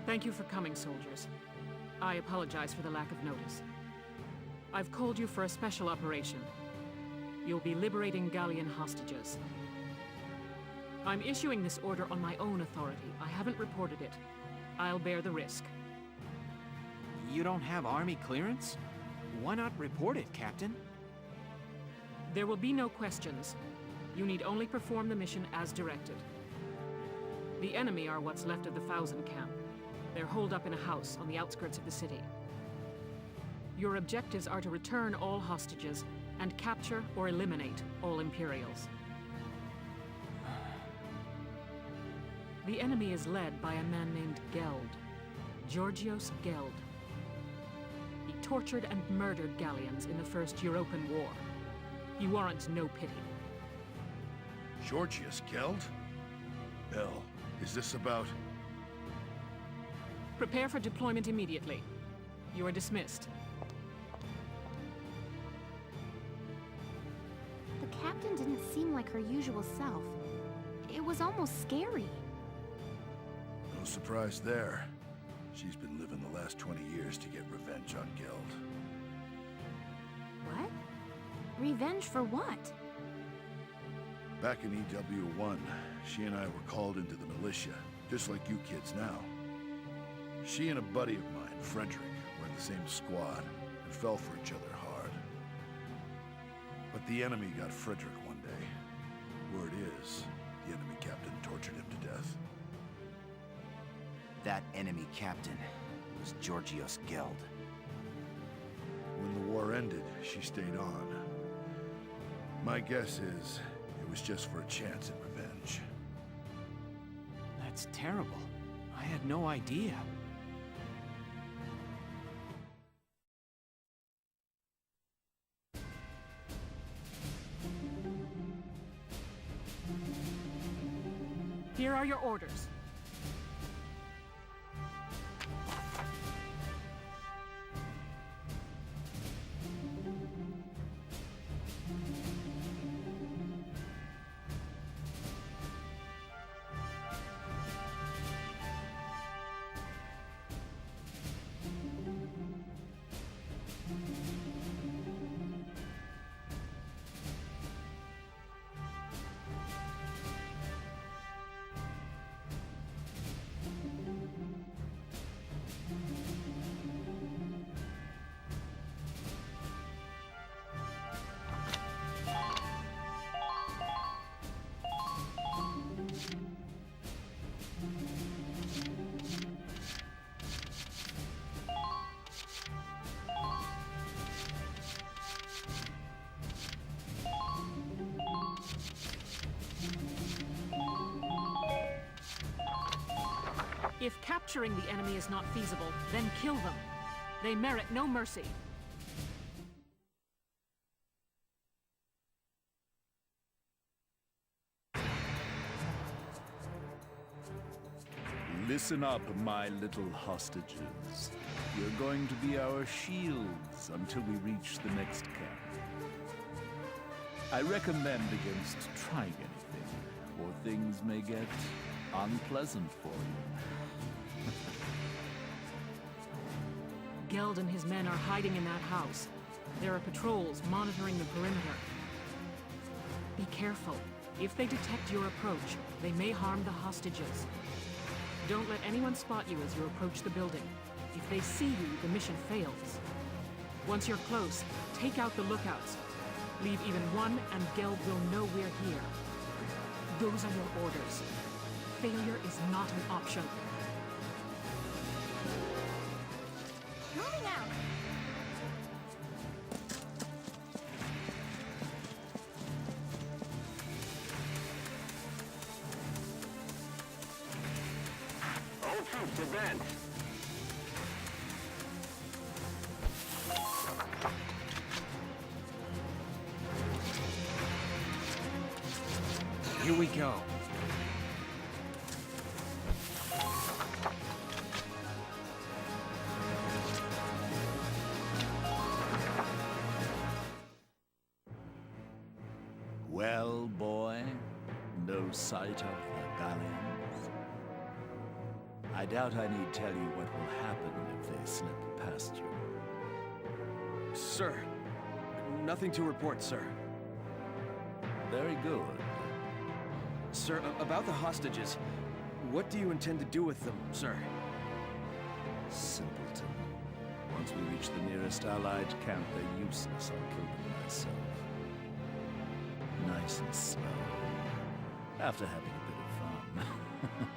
Thank you for coming, soldiers. I apologize for the lack of notice. I've called you for a special operation. You'll be liberating Gallian hostages. I'm issuing this order on my own authority. I haven't reported it. I'll bear the risk. You don't have army clearance? Why not report it, Captain? There will be no questions. You need only perform the mission as directed. The enemy are what's left of the Thousand Camp. They're holed up in a house on the outskirts of the city. Your objectives are to return all hostages and capture or eliminate all Imperials. The enemy is led by a man named Geld, Georgios Geld. He tortured and murdered Gallians in the First European War. He warrants no pity. Georgios Geld? Elle, is this about... Prepare for deployment immediately. You are dismissed. The captain didn't seem like her usual self. It was almost scary. No surprise there. She's been living the last 20 years to get revenge on Geld. What? Revenge for what? Back in EW1, she and I were called into the militia, just like you kids now. She and a buddy of mine, Fredrick, were in the same squad and fell for each other hard. But the enemy got Fredrick one day. Word is, the enemy captain tortured him to death. That enemy captain was Georgios Geld. When the war ended, she stayed on. My guess is, it was just for a chance at revenge. That's terrible. I had no idea. Here are your orders. If capturing the enemy is not feasible, then kill them. They merit no mercy. Listen up, my little hostages. You're going to be our shields until we reach the next camp. I recommend against trying anything, or things may get unpleasant for you. Geld and his men are hiding in that house. There are patrols monitoring the perimeter. Be careful. If they detect your approach, they may harm the hostages. Don't let anyone spot you as you approach the building. If they see you, the mission fails. Once you're close, take out the lookouts. Leave even one, and Geld will know we're here. Those are your orders. Failure is not an option. Moving out! All troops advance. Here we go. Well, boy, no sight of the Gallians? I doubt I need tell you what will happen if they slip past you. Sir, nothing to report, sir. Very good. Sir, about the hostages, what do you intend to do with them, sir? Simpleton. Once we reach the nearest Allied camp, they're useless. I'll kill them myself. Nice and slow. After having a bit of fun.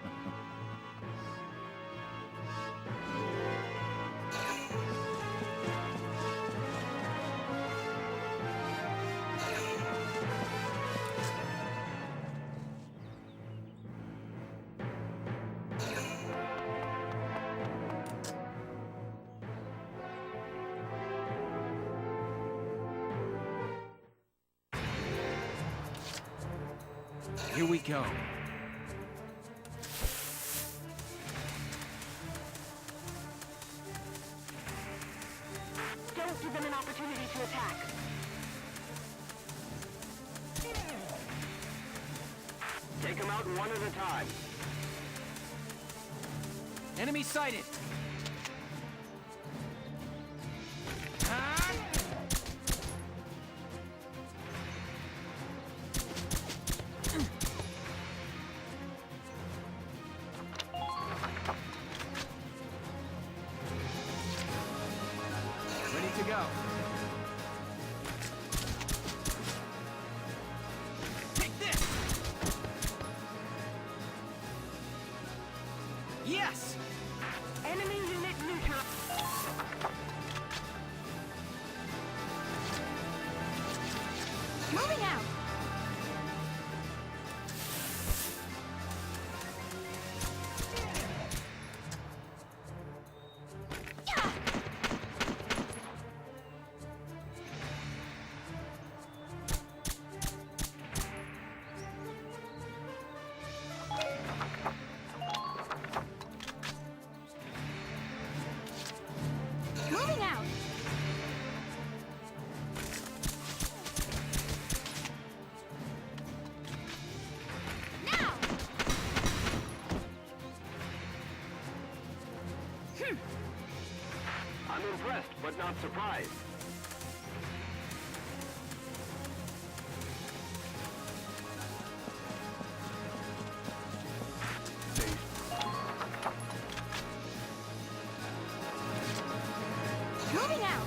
Here we go. Don't give them an opportunity to attack. Take them out one at a time. Enemy sighted! Ready to go. Take this! Yes! Enemy unit neutral. Moving out! Moving out! Now! I'm impressed, but not surprised. Moving out!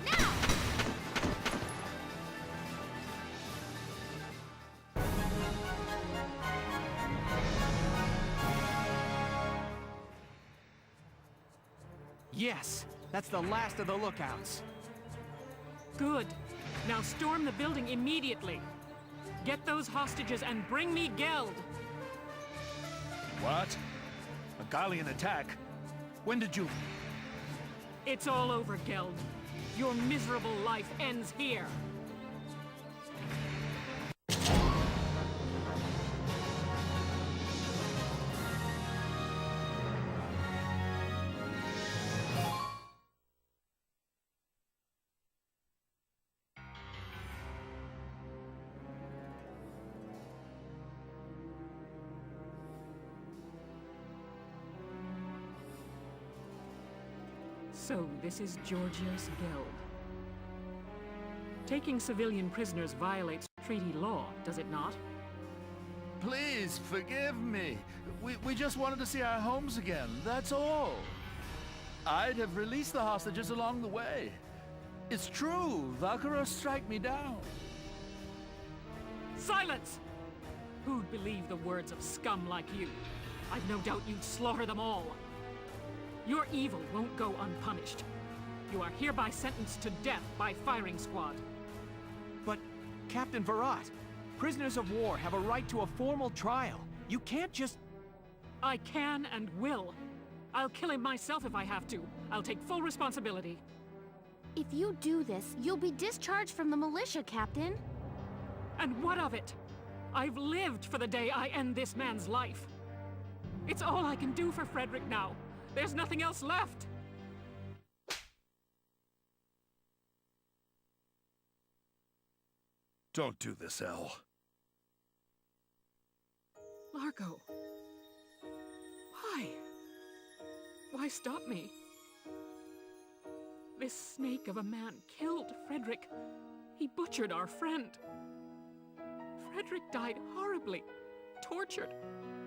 Now! Yes, that's the last of the lookouts. Good. Now storm the building immediately. Get those hostages and bring me Geld. What? A Gallian attack? When did you... It's all over, Geld. Your miserable life ends here. So, this is Georgios Geld. Taking civilian prisoners violates treaty law, does it not? Please, forgive me. We just wanted to see our homes again, that's all. I'd have released the hostages along the way. It's true, Valkyria strike me down. Silence! Who'd believe the words of scum like you? I've no doubt you'd slaughter them all. Your evil won't go unpunished. You are hereby sentenced to death by firing squad. But, Captain Varrot, prisoners of war have a right to a formal trial. You can't just... I can and will. I'll kill him myself if I have to. I'll take full responsibility. If you do this, you'll be discharged from the militia, Captain. And what of it? I've lived for the day I end this man's life. It's all I can do for Fredrick now. There's nothing else left. Don't do this, Elle. Largo. Why? Why stop me? This snake of a man killed Fredrick. He butchered our friend. Fredrick died horribly, tortured,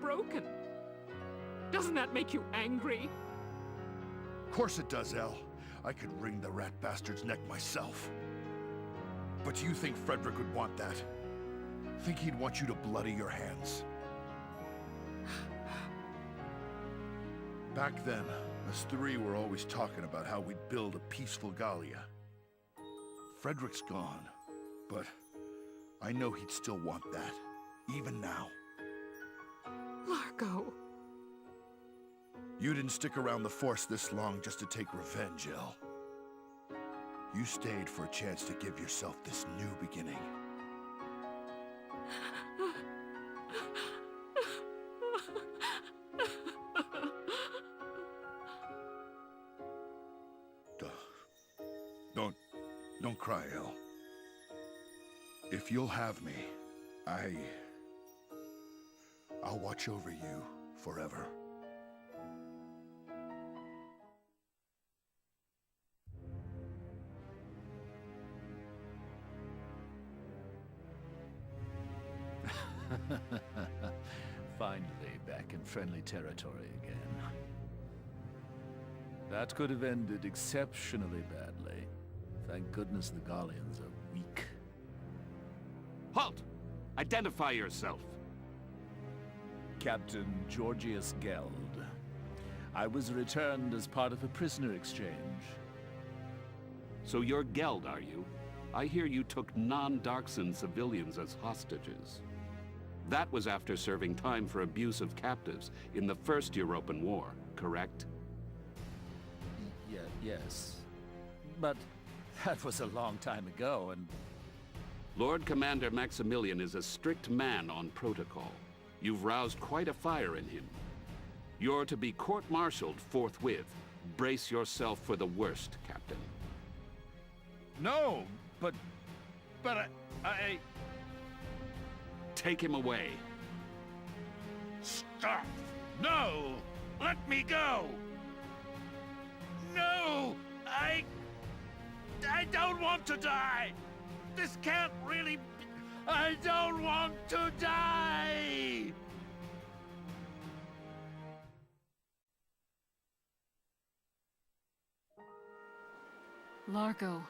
broken. Doesn't that make you angry? Of course it does, Elle. I could wring the rat bastard's neck myself. But you think Fredrick would want that? Think he'd want you to bloody your hands? Back then, us three were always talking about how we'd build a peaceful Gallia. Fredrick's gone, but I know he'd still want that, even now. Largo. You didn't stick around the Force this long just to take revenge, Elle. You stayed for a chance to give yourself this new beginning. Don't cry, Elle. If you'll have me, I'll watch over you forever. Finally back in friendly territory again. That could have ended exceptionally badly. Thank goodness the Gallians are weak. Halt! Identify yourself. Captain Georgius Geld. I was returned as part of a prisoner exchange. So you're Geld, are you? I hear you took non-Darkson civilians as hostages. That was after serving time for abuse of captives in the First European War, correct? Yes. But that was a long time ago, and... Lord Commander Maximilian is a strict man on protocol. You've roused quite a fire in him. You're to be court-martialed forthwith. Brace yourself for the worst, Captain. No, but I... Take him away. Stop! No! Let me go! No! I don't want to die! This can't really... I don't want to die! Largo,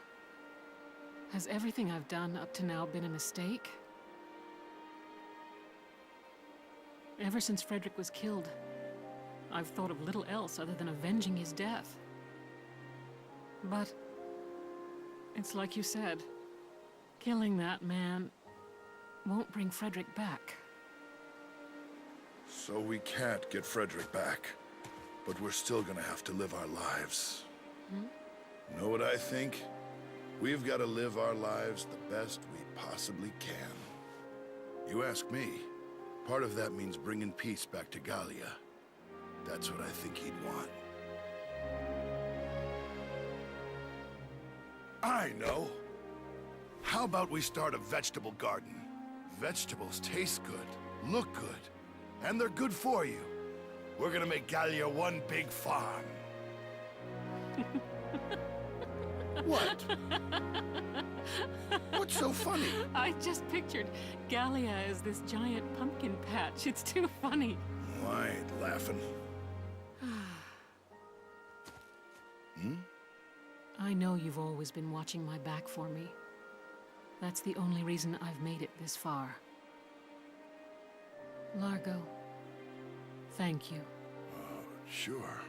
has everything I've done up to now been a mistake? Ever since Fredrick was killed, I've thought of little else other than avenging his death. But it's like you said, killing that man won't bring Fredrick back. So we can't get Fredrick back, but we're still gonna have to live our lives. Know what I think? We've got to live our lives the best we possibly can. You ask me, part of that means bringing peace back to Gallia. That's what I think he'd want. I know! How about we start a vegetable garden? Vegetables taste good, look good, and they're good for you. We're gonna make Gallia one big farm. What? What's so funny? I just pictured Gallia as this giant pumpkin patch. It's too funny. Oh, I ain't laughing. I know you've always been watching my back for me. That's the only reason I've made it this far. Largo, thank you. Sure.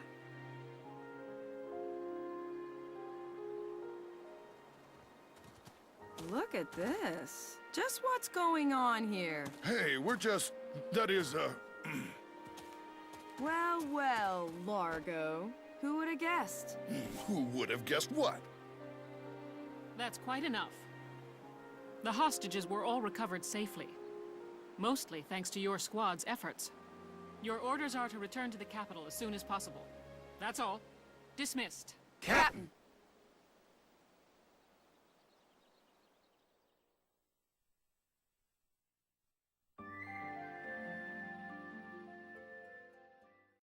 Look at this. Just what's going on here? Hey, we're just... that is, Well, well, Largo. Who would have guessed? Who would have guessed what? That's quite enough. The hostages were all recovered safely. Mostly thanks to your squad's efforts. Your orders are to return to the capital as soon as possible. That's all. Dismissed. Captain!